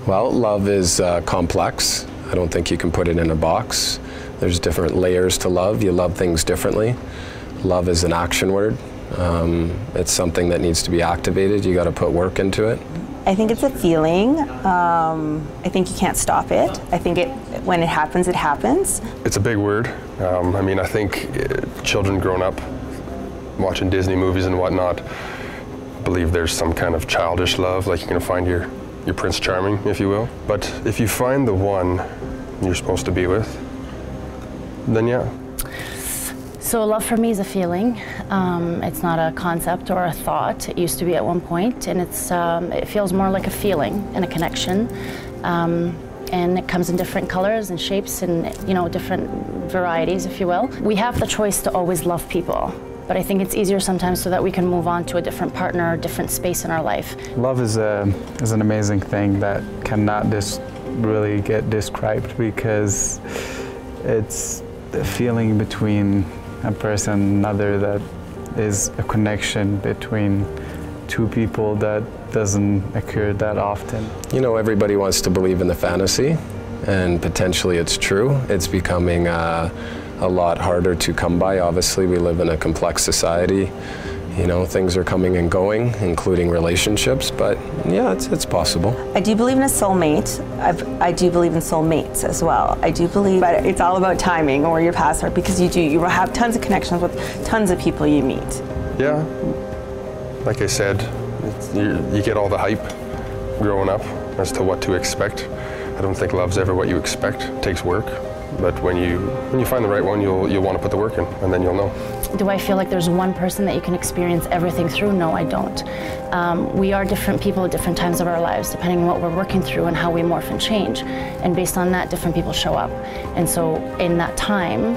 Well, love is complex. I don't think you can put it in a box. There's different layers to love. You love things differently. Love is an action word. It's something that needs to be activated. You got to put work into it. I think it's a feeling. I think you can't stop it. I think when it happens, it happens. It's a big word. I mean, I think children growing up watching Disney movies and whatnot believe there's some kind of childish love, like you're going to find your Prince Charming, if you will. But if you find the one you're supposed to be with, then yeah. So love for me is a feeling. It's not a concept or a thought. It used to be at one point, and it feels more like a feeling and a connection. And it comes in different colors and shapes and different varieties, if you will. We have the choice to always love people, but I think it's easier sometimes so that we can move on to a different partner, a different space in our life. Love is an amazing thing that cannot really get described, because it's a feeling between a person and another that is a connection between two people that doesn't occur that often. You know, everybody wants to believe in the fantasy, and potentially it's true. It's becoming a lot harder to come by. Obviously, we live in a complex society. You know, things are coming and going, including relationships, but yeah, it's possible. I do believe in a soulmate. I do believe in soulmates as well. I do believe, but it's all about timing or your paths are, because you have tons of connections with tons of people you meet. Yeah, like I said, you get all the hype growing up as to what to expect. I don't think love's ever what you expect. It takes work. But when you find the right one, you'll want to put the work in, and then you'll know. Do I feel like there's one person that you can experience everything through? No, I don't. We are different people at different times of our lives, depending on what we're working through and how we morph and change. And based on that, different people show up. And so in that time,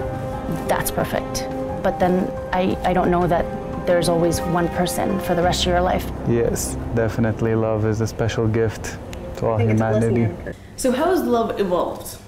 that's perfect. But then I don't know that there's always one person for the rest of your life. Yes, definitely love is a special gift to all humanity. So how has love evolved?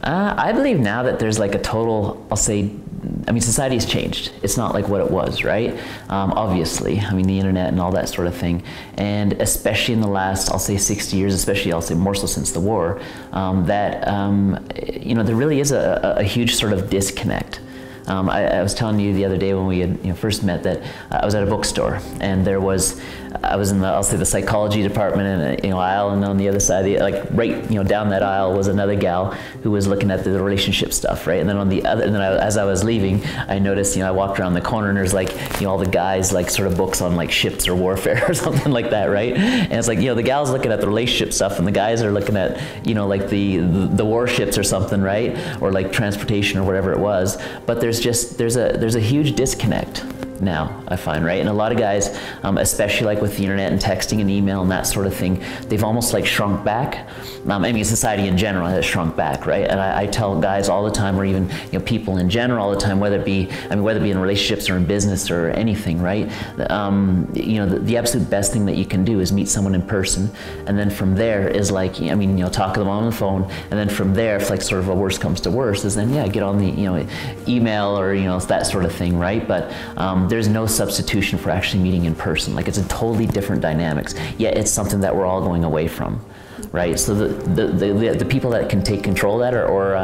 I believe now that there's like a total, society has changed. It's not like what it was, right? Obviously, the internet and all that sort of thing. And especially in the last, 60 years, especially more so since the war, there really is a huge sort of disconnect. I was telling you the other day when we had first met that I was at a bookstore, and I was in the psychology department in aisle, and on the other side, down that aisle was another gal who was looking at the relationship stuff, right? And then as I was leaving, I noticed, I walked around the corner and there's all the guys sort of books on ships or warfare or something like that, right? And it's the gal's looking at the relationship stuff, and the guys are looking at the warships or something, right? Or transportation or whatever it was. But there's a huge disconnect now, I find, right? And a lot of guys, especially with the internet and texting and email and that sort of thing, they've almost shrunk back. Society in general has shrunk back, right? And I tell guys all the time, or even people in general all the time, whether it be in relationships or in business or anything, right? The absolute best thing that you can do is meet someone in person, and then from there is talk to them on the phone, and then from there, if sort of a worst comes to worst, is then get on the email or that sort of thing, right? But there's no substitution for actually meeting in person. It's a totally different dynamics, yet it's something that we're all going away from, right? So the people that can take control of that or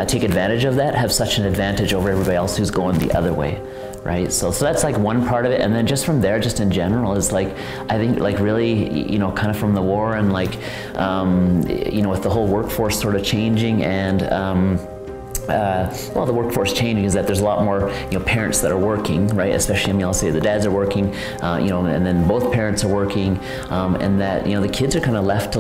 take advantage of that have such an advantage over everybody else who's going the other way, right? So that's one part of it, and then just from there, just in general, is I think really kind of from the war and with the whole workforce sort of changing and the workforce changing, is that there's a lot more parents that are working, right? Especially I'll say the dads are working, and then both parents are working, and that the kids are kind of left to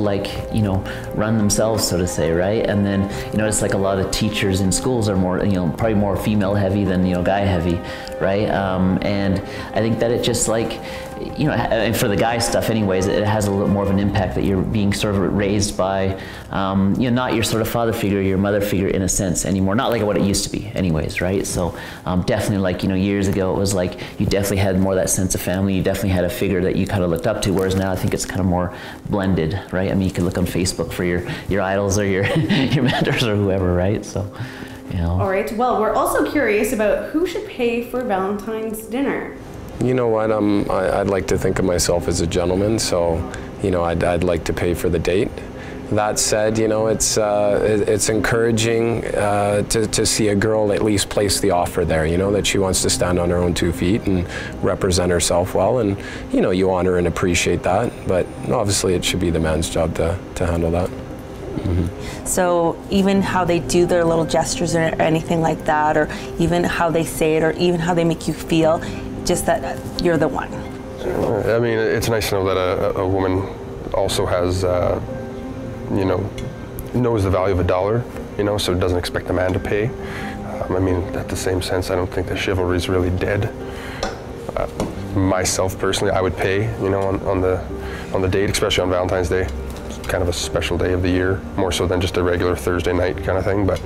run themselves, so to say, right? And then it's a lot of teachers in schools are more probably more female heavy than guy heavy, right? And I think that it just and for the guy stuff anyways, it has a little more of an impact that you're being sort of raised by, not your sort of father figure, your mother figure in a sense anymore, not what it used to be anyways, right? So definitely years ago it was you definitely had more of that sense of family, you definitely had a figure that you kind of looked up to, whereas now I think it's kind of more blended, right? You can look on Facebook for your idols or your your mentors or whoever, right? So, All right, well, we're also curious about who should pay for Valentine's dinner. You know what, I'd like to think of myself as a gentleman, so, you know, I'd like to pay for the date. That said, you know, it's encouraging to see a girl at least place the offer there, you know, that she wants to stand on her own 2 feet and represent herself well, and, you know, you honor and appreciate that, but obviously it should be the man's job to handle that. Mm-hmm. So even how they do their little gestures or anything like that, or even how they say it, or even how they make you feel, just that you're the one. I mean, it's nice to know that a woman also has, you know, knows the value of a dollar, you know, so doesn't expect the man to pay. I mean, at the same sense, I don't think that chivalry is really dead. Myself personally, I would pay, you know, on the date, especially on Valentine's Day. It's kind of a special day of the year, more so than just a regular Thursday night kind of thing. But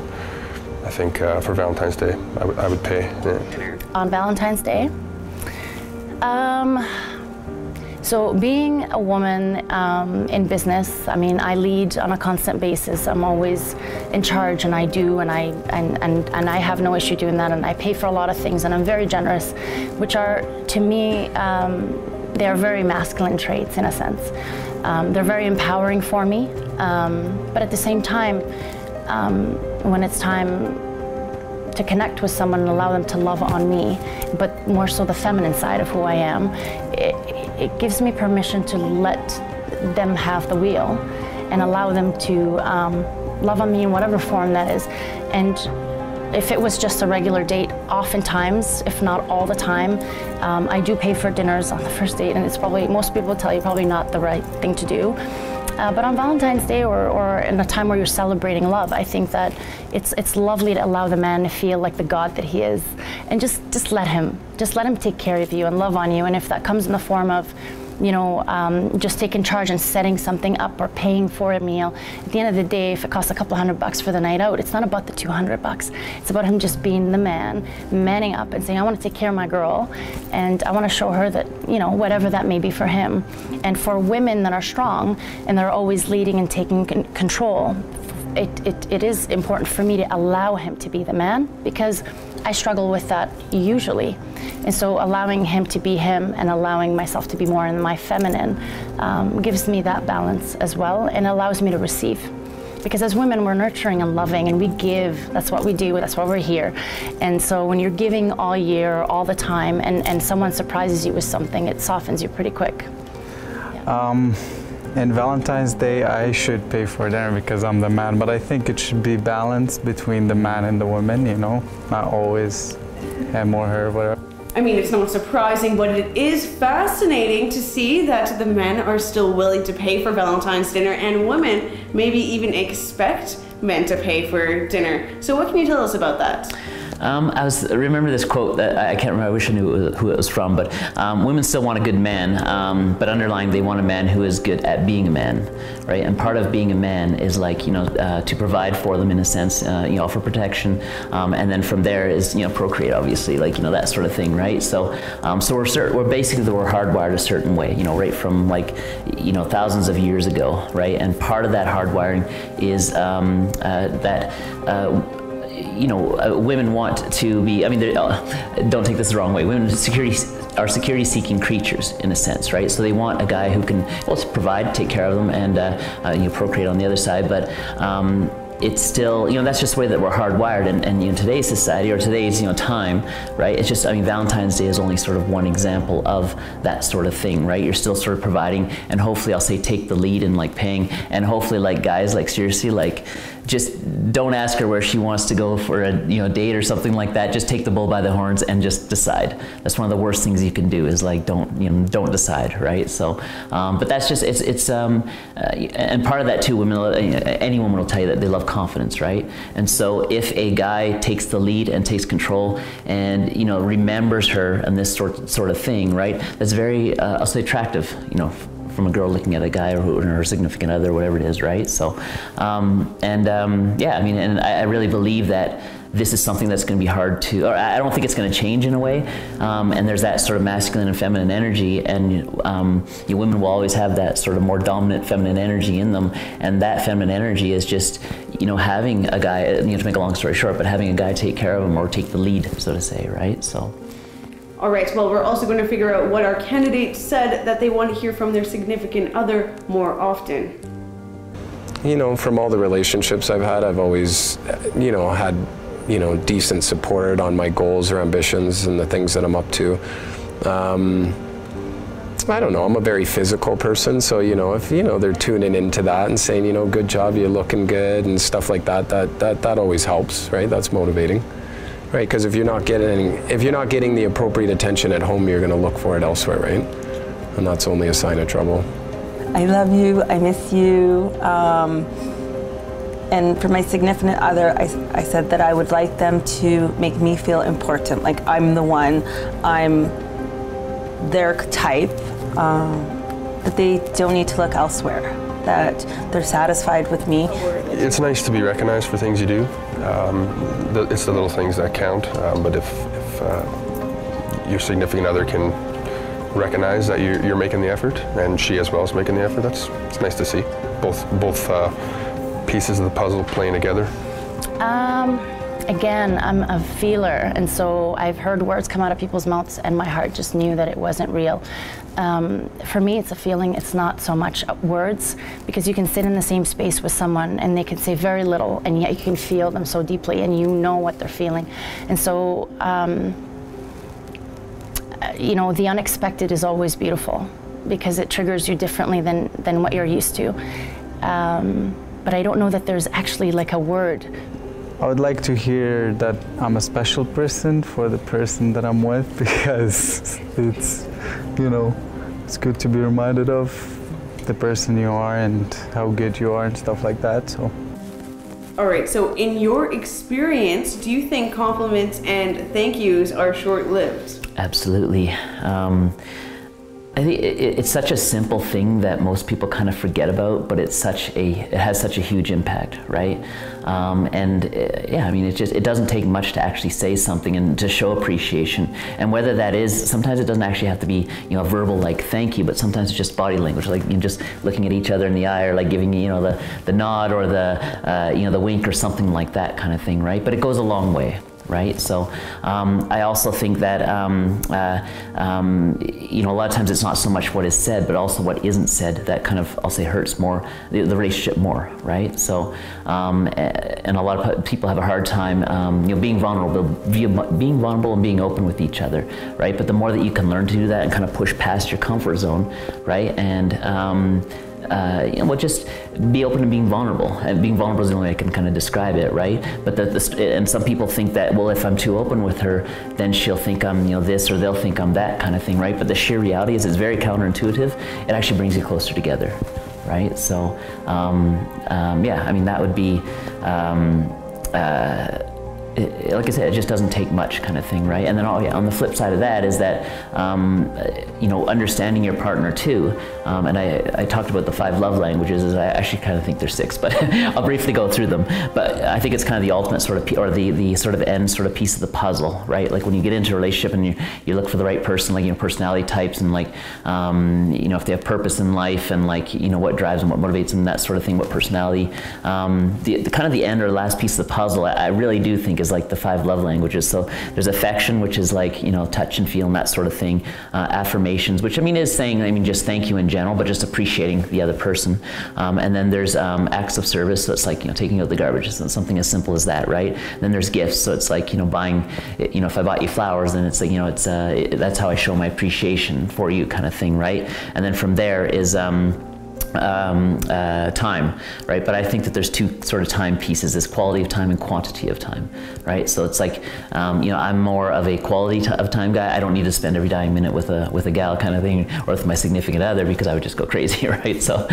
I think for Valentine's Day, I would pay. Yeah. On Valentine's Day, so being a woman in business, I mean, I lead on a constant basis. I'm always in charge, and I do, and I have no issue doing that, and I pay for a lot of things, and I'm very generous, which are, to me, they are very masculine traits in a sense. They're very empowering for me, but at the same time, when it's time to connect with someone and allow them to love on me, but more so the feminine side of who I am, it gives me permission to let them have the wheel and allow them to love on me in whatever form that is. And if it was just a regular date, oftentimes, if not all the time, I do pay for dinners on the first date, and it's probably, most people will tell you, probably not the right thing to do. But on Valentine's Day, or in a time where you're celebrating love, I think that it's lovely to allow the man to feel like the God that he is, and just let him take care of you and love on you. And if that comes in the form of, you know, just taking charge and setting something up or paying for a meal, at the end of the day, if it costs a couple $100 for the night out, it's not about the $200. It's about him just being the man, manning up and saying, I want to take care of my girl, and I want to show her that, you know, whatever that may be for him. And for women that are strong and they're always leading and taking control, it is important for me to allow him to be the man, because I struggle with that usually. And so allowing him to be him and allowing myself to be more in my feminine gives me that balance as well, and allows me to receive. Because as women, we're nurturing and loving, and we give. That's what we do, that's why we're here. And so when you're giving all year, all the time, and someone surprises you with something, it softens you pretty quick. Yeah. In Valentine's Day, I should pay for dinner because I'm the man, but I think it should be balanced between the man and the woman, you know, not always him or her, whatever. I mean, it's not surprising, but it is fascinating to see that the men are still willing to pay for Valentine's dinner, and women maybe even expect men to pay for dinner. So what can you tell us about that? I remember this quote that I can't remember, I wish I knew who it was from, but women still want a good man, but underlying they want a man who is good at being a man, right? And part of being a man is, like, you know, to provide for them in a sense, you know, for protection, and then from there is, you know, procreate, obviously, like, you know, that sort of thing, right? So, so we're basically hardwired a certain way, you know, right from, like, you know, thousands of years ago, right? And part of that hardwiring is you know, women want to be, I mean, don't take this the wrong way, women are security-seeking creatures in a sense, right? So they want a guy who can, well, provide, take care of them, and you know, procreate on the other side, but it's still, you know, that's just the way that we're hardwired, and in today's society, or today's, you know, time, right? It's just, I mean, Valentine's Day is only sort of one example of that sort of thing, right? You're still sort of providing, and hopefully, I'll say, take the lead in, like, paying, and hopefully, like, guys, like, seriously, like, just don't ask her where she wants to go for a, you know, date or something like that. Just take the bull by the horns and just decide. That's one of the worst things you can do, is, like, don't decide, right? So, but that's just, and part of that too, women, any woman will tell you that they love confidence, right? And so if a guy takes the lead and takes control and, you know, remembers her and this sort of thing, right? That's very, I'll say, attractive, you know, from a girl looking at a guy or her significant other, whatever it is, right? So, yeah, I mean, and I really believe that this is something that's going to be hard to, or I don't think it's going to change in a way, and there's that sort of masculine and feminine energy, and women will always have that sort of more dominant feminine energy in them, and that feminine energy is just, you know, having a guy, you know, to make a long story short, but having a guy take care of them or take the lead, so to say, right? So. All right, well, we're also going to figure out what our candidate said that they want to hear from their significant other more often. You know, from all the relationships I've had, I've always, you know, had, you know, decent support on my goals or ambitions and the things that I'm up to. I don't know, I'm a very physical person, so, you know, if, you know, they're tuning into that and saying, you know, good job, you're looking good and stuff like that, that always helps, right? That's motivating, right? Because if you're not getting the appropriate attention at home, you're going to look for it elsewhere, right? And that's only a sign of trouble. I love you, I miss you. And for my significant other, I said that I would like them to make me feel important, like I'm the one, I'm their type, that they don't need to look elsewhere, that they're satisfied with me. It's nice to be recognized for things you do. It's the little things that count, but if your significant other can recognize that you're making the effort, and she as well is making the effort, it's nice to see. Both pieces of the puzzle playing together. Again, I'm a feeler, and so I've heard words come out of people's mouths and my heart just knew that it wasn't real. For me, it's a feeling, it's not so much words, because you can sit in the same space with someone and they can say very little, and yet you can feel them so deeply and you know what they're feeling. And so, you know, the unexpected is always beautiful because it triggers you differently than what you're used to. But I don't know that there's actually like a word. I would like to hear that I'm a special person for the person that I'm with, because it's, you know, it's good to be reminded of the person you are and how good you are and stuff like that. So. All right, so in your experience, do you think compliments and thank yous are short-lived? Absolutely. I think it's such a simple thing that most people kind of forget about, but it has such a huge impact, right? Yeah, I mean, it doesn't take much to actually say something and to show appreciation. And whether that is, sometimes it doesn't actually have to be, you know, verbal like thank you, but sometimes it's just body language, like, you know, just looking at each other in the eye, or like giving, you know, the nod or the, you know, the wink or something like that kind of thing, right? But it goes a long way. Right, so I also think that you know, a lot of times it's not so much what is said, but also what isn't said that kind of, I'll say, hurts more the relationship more, right? So and a lot of people have a hard time, you know, being vulnerable and being open with each other, right? But the more that you can learn to do that and kind of push past your comfort zone, right, and you know, well, just be open to being vulnerable. And being vulnerable is the only way I can kind of describe it, right? But and some people think that, well, if I'm too open with her, then she'll think I'm, you know, this, or they'll think I'm that kind of thing, right? But the sheer reality is, it's very counterintuitive. It actually brings you closer together, right? So, yeah, I mean, that would be, like I said, it just doesn't take much kind of thing, right? And then on the flip side of that is that, you know, understanding your partner too. And I talked about the 5 love languages, as I actually kind of think there's 6, but I'll briefly go through them. But I think it's kind of the ultimate sort of, or the sort of end sort of piece of the puzzle, right? Like when you get into a relationship and you look for the right person, like, you know, personality types, and like, you know, if they have purpose in life, and like, you know, what drives them, what motivates them, that sort of thing, what personality. The kind of the end or last piece of the puzzle, I really do think is like the 5 love languages. So there's affection, which is like, you know, touch and feel and that sort of thing. Affirmations, which I mean is saying, I mean, just thank you in general, but just appreciating the other person. And then there's acts of service, so it's like, you know, taking out the garbage, it's something as simple as that, right? And then there's gifts, so it's like, you know, buying, you know, if I bought you flowers, then it's like, you know, it's that's how I show my appreciation for you kind of thing, right? And then from there is time, right? But I think that there's 2 sort of time pieces: this quality of time and quantity of time, right? So it's like, you know, I'm more of a quality of time guy. I don't need to spend every dying minute with a gal kind of thing, or with my significant other, because I would just go crazy, right? So,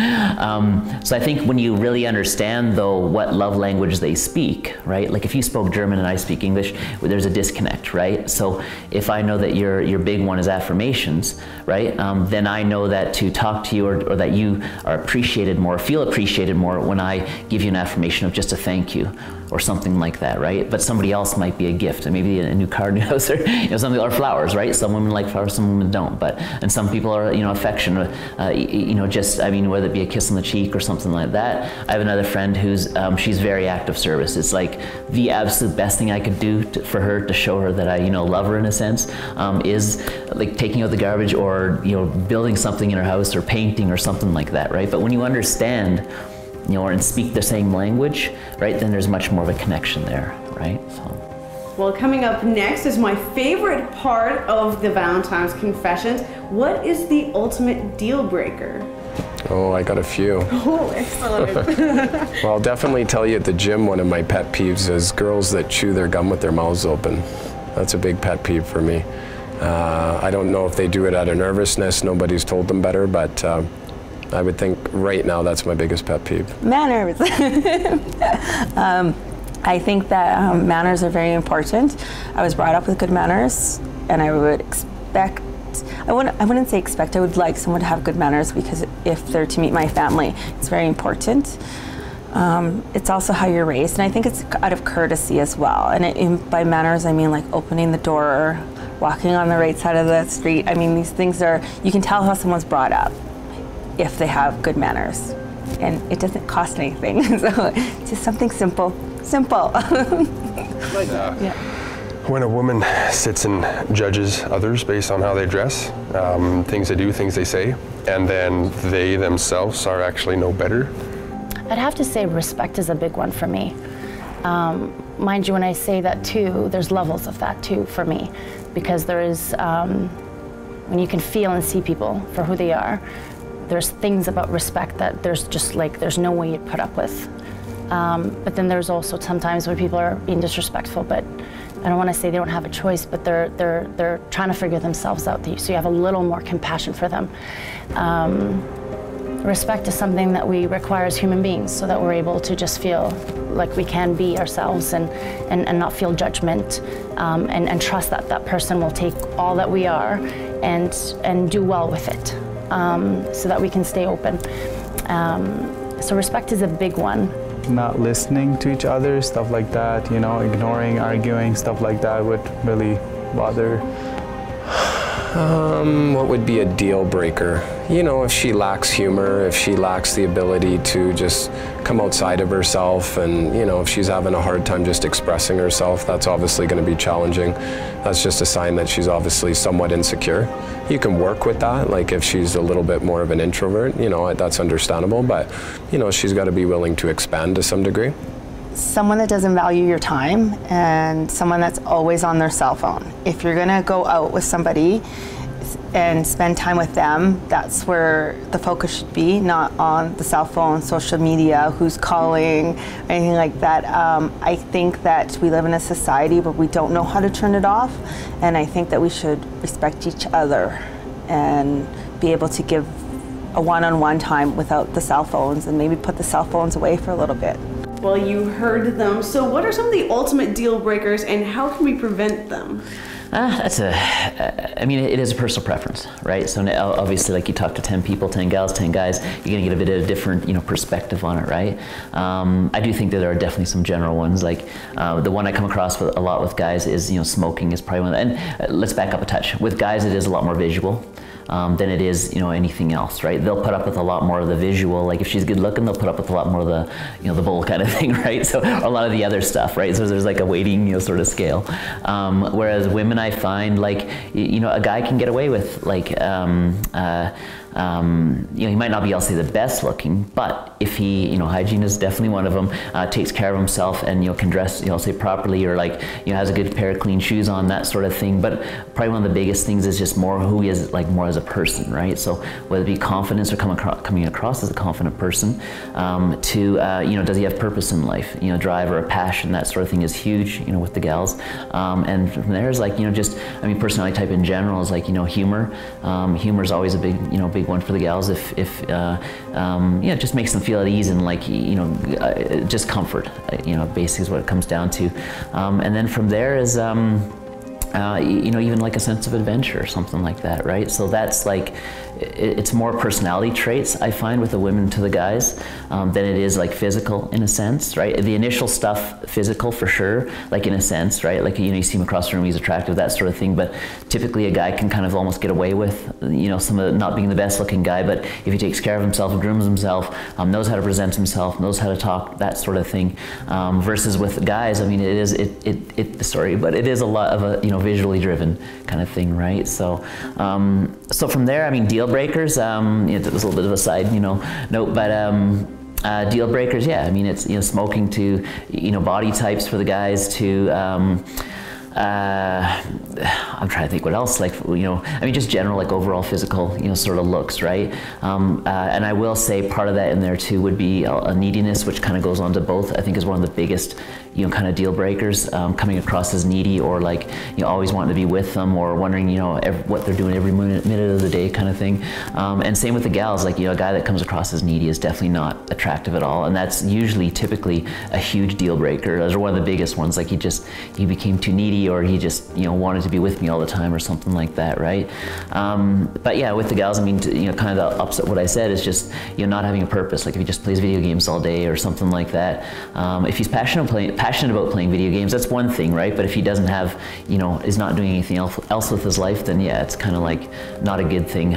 so I think when you really understand though what love language they speak, right? Like if you spoke German and I speak English, there's a disconnect, right? So if I know that your big one is affirmations, right? Then I know that to talk to you, or that you are appreciated more, feel appreciated more when I give you an affirmation of just a thank you or something like that, right? But somebody else might be a gift, and maybe a new car, new house, or something, or flowers, right? Some women like flowers, some women don't. And some people are, affection, just, whether it be a kiss on the cheek or something like that. I have another friend who's, she's very act of service. It's like the absolute best thing I could do for her to show her that I, love her in a sense, is like taking out the garbage or, building something in her house or painting or something like that, right? But when you understand, and speak the same language, right, then there's much more of a connection there, right? So. Well, coming up next is my favorite part of the Valentine's Confessions. What is the ultimate deal breaker? Oh, I got a few. Oh, excellent. Well, I'll definitely tell you at the gym, one of my pet peeves is girls that chew their gum with their mouths open. That's a big pet peeve for me. I don't know if they do it out of nervousness, nobody's told them better, but I would think right now that's my biggest pet peeve. Manners. I think that manners are very important. I was brought up with good manners, and I would expect, I wouldn't say expect, I would like someone to have good manners, because if they're to meet my family, it's very important. It's also how you're raised, and I think it's out of courtesy as well. And by manners, I mean like opening the door, walking on the right side of the street. I mean, these things are, you can tell how someone's brought up if they have good manners, and it doesn't cost anything. So it's just something simple. Yeah. When a woman sits and judges others based on how they dress, things they do, things they say, and then they themselves are actually no better. I'd have to say respect is a big one for me. Mind you, when I say that too, there's levels of that too for me, because there is, when you can feel and see people for who they are, there's things about respect that there's no way you'd put up with. But then there's also sometimes when people are being disrespectful, but I don't want to say they don't have a choice, but they're trying to figure themselves out, so you have a little more compassion for them. Respect is something that we require as human beings, so that we're able to just feel like we can be ourselves and not feel judgment, and trust that that person will take all that we are and do well with it, so that we can stay open. So respect is a big one. Not listening to each other, stuff like that, ignoring, arguing, stuff like that would really bother. What would be a deal breaker? If she lacks humor, if she lacks the ability to just come outside of herself, and if she's having a hard time just expressing herself, that's obviously going to be challenging. That's just a sign that she's obviously somewhat insecure. You can work with that, like if she's a little bit more of an introvert, that's understandable, but she's got to be willing to expand to some degree. Someone that doesn't value your time, and someone that's always on their cell phone. If you're gonna go out with somebody and spend time with them, that's where the focus should be, not on the cell phone, social media, who's calling, anything like that. I think that we live in a society where we don't know how to turn it off, and I think that we should respect each other and be able to give a one-on-one time without the cell phones, and maybe put the cell phones away for a little bit. Well, you heard them. So what are some of the ultimate deal breakers, and how can we prevent them? It is a personal preference, right? So now, obviously, like you talk to 10 people, 10 gals, 10 guys, you're gonna get a bit of a different, perspective on it, right? I do think that there are definitely some general ones. Like the one I come across a lot with guys is, smoking is probably one of them. And let's back up a touch. With guys, it is a lot more visual than it is, anything else, right? They'll put up with a lot more of the visual. Like if she's good looking, they'll put up with a lot more of the, the bull kind of thing, right? So a lot of the other stuff, right? So there's like a weighting, sort of scale. Whereas women, I find like, a guy can get away with like, he might not be, I'll say, the best looking, but if he, hygiene is definitely one of them, takes care of himself and, can dress, say properly, or like, has a good pair of clean shoes on, that sort of thing. But probably one of the biggest things is just more who he is, like more as a person, right? So whether it be confidence or coming across as a confident person, does he have purpose in life? Drive or a passion, that sort of thing is huge, with the gals. And from there is like, personality type in general is like, humor. Humor is always a big one for the gals. If it just makes them feel at ease and like, just comfort, basically is what it comes down to. And then from there is, you know, even like a sense of adventure or something like that, right? So that's like, it's more personality traits I find with the women to the guys than it is like physical in a sense, right? The initial stuff, physical for sure, like in a sense, right? Like, you know, you see him across the room, he's attractive, that sort of thing, but typically a guy can kind of almost get away with, you know, some of the, not being the best looking guy, but if he takes care of himself, grooms himself, knows how to present himself, knows how to talk, that sort of thing, versus with guys, I mean, it is a lot of a, you know, visually driven kind of thing, right? So, so from there, I mean, deal breakers, it was a little bit of a side, you know, note, but deal breakers, yeah, I mean, it's, you know, smoking to, you know, body types for the guys to, I'm trying to think what else, like, you know, I mean, just general, like, overall physical, you know, sort of looks, right? And I will say part of that in there too would be a neediness, which kind of goes on to both, I think is one of the biggest, you know, kind of deal breakers, coming across as needy, or like, you know, always wanting to be with them, or wondering, you know, what they're doing every minute of the day kind of thing. And same with the gals, like, you know, a guy that comes across as needy is definitely not attractive at all. And that's usually typically a huge deal breaker. Those are one of the biggest ones, like he became too needy, or he just, you know, wanted to be with me all the time or something like that, right? But yeah, with the gals, I mean, you know, kind of the opposite of what I said is just, you know, not having a purpose. Like if he just plays video games all day or something like that. If he's passionate about playing video games, that's one thing, right? But if he doesn't have, you know, is not doing anything else with his life, then yeah, it's kind of like not a good thing.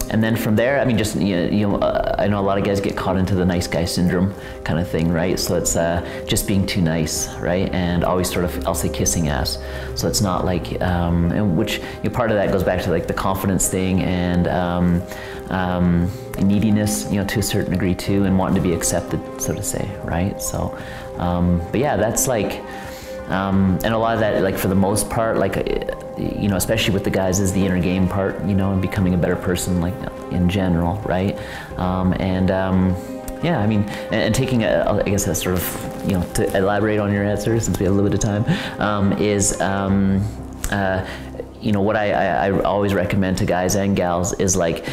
And then from there, I mean, just, you know, I know a lot of guys get caught into the nice guy syndrome kind of thing, right? So it's just being too nice, right? And always sort of, I'll say, kissing ass. So it's not like, and which, you know, part of that goes back to like the confidence thing and neediness, you know, to a certain degree too, and wanting to be accepted, so to say, right? So, but yeah, that's like, and a lot of that, like for the most part, like, you know, especially with the guys, is the inner game part, you know, and becoming a better person, like in general, right? Yeah, I mean, and taking I guess that's sort of, you know, to elaborate on your answer, since we have a little bit of time, is, you know, what I always recommend to guys and gals is like,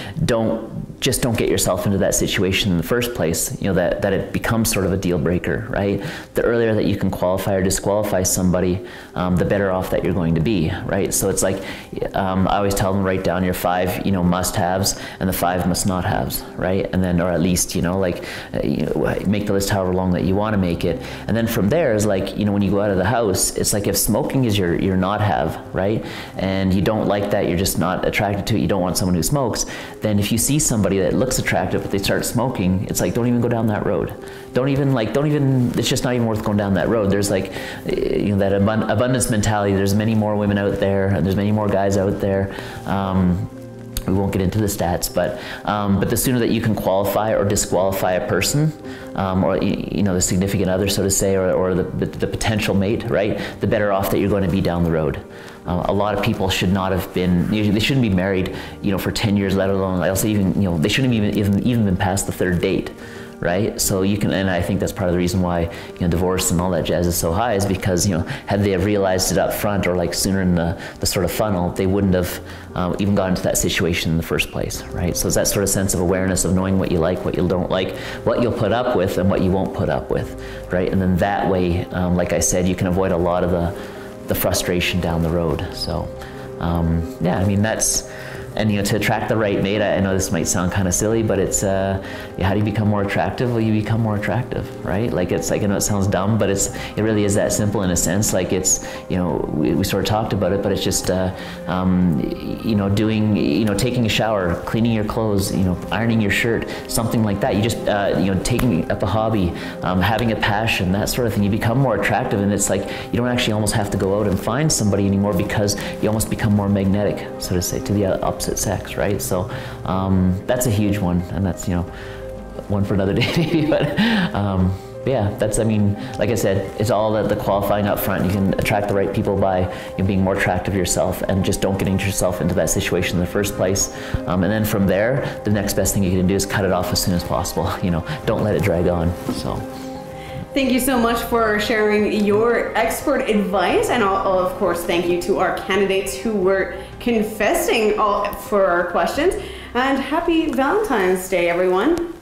just don't get yourself into that situation in the first place, you know, that it becomes sort of a deal breaker, right? The earlier that you can qualify or disqualify somebody, the better off that you're going to be, right? So it's like, I always tell them, write down your 5, you know, must-haves and the 5 must-not-haves, right? And then, or at least, you know, like, you know, make the list however long that you want to make it. And then from there is like, you know, when you go out of the house, it's like if smoking is your not-have, right? And you don't like that, you're just not attracted to it, you don't want someone who smokes, then if you see somebody that looks attractive but they start smoking, it's like, don't even go down that road. Don't even, it's just not even worth going down that road. There's like, you know, that abundance mentality. There's many more women out there, and there's many more guys out there. We won't get into the stats, but the sooner that you can qualify or disqualify a person, or, you know, the significant other, so to say, or the potential mate, right, the better off that you're going to be down the road. A lot of people should not have been, they shouldn't be married, you know, for 10 years, let alone, I'll say even, you know, they shouldn't even been past the 3rd date, right? So you can, and I think that's part of the reason why, you know, divorce and all that jazz is so high, is because, you know, had they have realized it up front, or like sooner in the sort of funnel, they wouldn't have even got into that situation in the first place, right? So it's that sort of sense of awareness of knowing what you like, what you don't like, what you'll put up with and what you won't put up with, right? And then that way, like I said, you can avoid a lot of the frustration down the road. So yeah, I mean, that's, and, you know, to attract the right mate, I know this might sound kind of silly, but it's, how do you become more attractive? Well, you become more attractive, right? Like, it's like, I know it sounds dumb, but it really is that simple in a sense. Like, it's, you know, we sort of talked about it, but it's just, you know, doing, you know, taking a shower, cleaning your clothes, you know, ironing your shirt, something like that. You just, you know, taking up a hobby, having a passion, that sort of thing. You become more attractive, and it's like, you don't actually almost have to go out and find somebody anymore, because you almost become more magnetic, so to say, to the opposite sex, right? So that's a huge one, and that's, you know, one for another day maybe, but yeah, that's, I mean, like I said, it's all the qualifying up front. You can attract the right people by, you know, being more attractive yourself, and just don't getting yourself into that situation in the first place. And then from there, the next best thing you can do is cut it off as soon as possible. You know, don't let it drag on. So. Thank you so much for sharing your expert advice, and of course, thank you to our candidates who were confessing for our questions. And happy Valentine's Day, everyone.